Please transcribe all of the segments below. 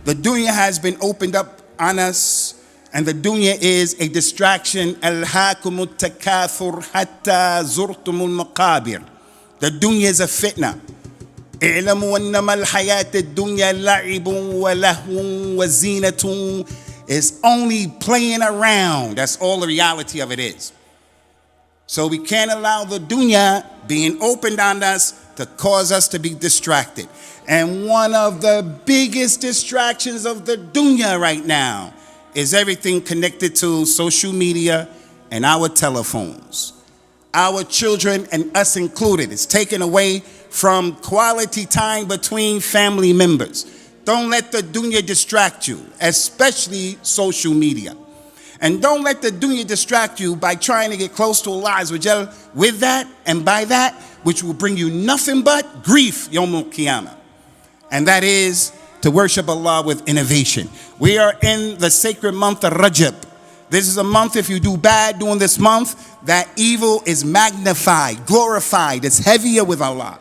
The dunya has been opened up on us, and the dunya is a distraction. Alhaakumut takathur hatta zurtumul maqabir. The dunya is a fitna. اعلموا أنما الحياة الدنيا لعب ولهو وزينة. It's only playing around. That's all the reality of it is. So we can't allow the dunya being opened on us to cause us to be distracted. And one of the biggest distractions of the dunya right now is everything connected to social media and our telephones. Our children, and us included, is taken away from quality time between family members. Don't let the dunya distract you, especially social media. And don't let the dunya distract you by trying to get close to Allah Azza wa Jal with that and by that, which will bring you nothing but grief, Yawmul Qiyamah. And that is to worship Allah with innovation. We are in the sacred month of Rajab. This is a month, if you do bad during this month, that evil is magnified, glorified. It's heavier with Allah.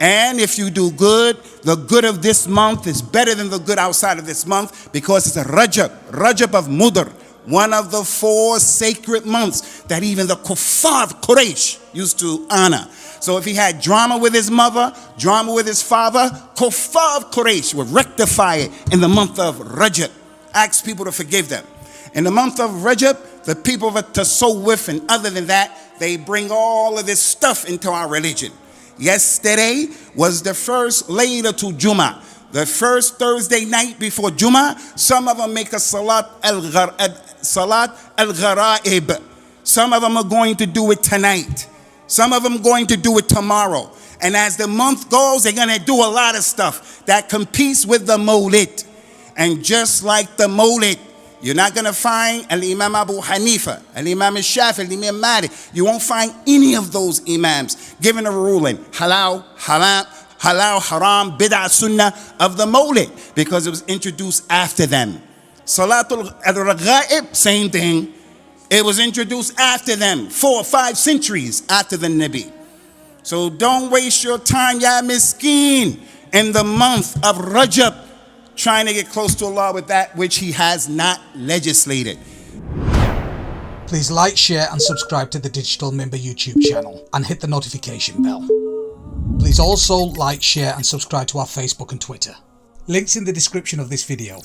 And if you do good, the good of this month is better than the good outside of this month, because it's a Rajab of Mudr, one of the 4 sacred months that even the kuffar of Quraysh used to honor. So if he had drama with his mother, drama with his father, kuffar of Quraysh would rectify it in the month of Rajab. Ask people to forgive them. In the month of Rajab, the people of Tasawwuf and other than that, they bring all of this stuff into our religion. Yesterday was the first Laylatul Jummah, the first Thursday night before Jummah. Some of them make a Salat al-Gharaib. Some of them are going to do it tonight. Some of them are going to do it tomorrow. And as the month goes, they're going to do a lot of stuff that competes with the Mawlid. And just like the Mawlid, you're not going to find Al-Imam Abu Hanifa, Al-Imam Shafi, Al-Imam Malik. You won't find any of those imams giving a ruling, halal, haram, bid'ah, sunnah of the Mawlid, because it was introduced after them. Salatul al-Raghaib, same thing. It was introduced after them, 4 or 5 centuries after the Nabi. So don't waste your time, ya miskeen, in the month of Rajab, trying to get close to Allah with that which He has not legislated. Please like, share and subscribe to the Digital Member YouTube channel and hit the notification bell. Please also like, share and subscribe to our Facebook and Twitter. Links in the description of this video.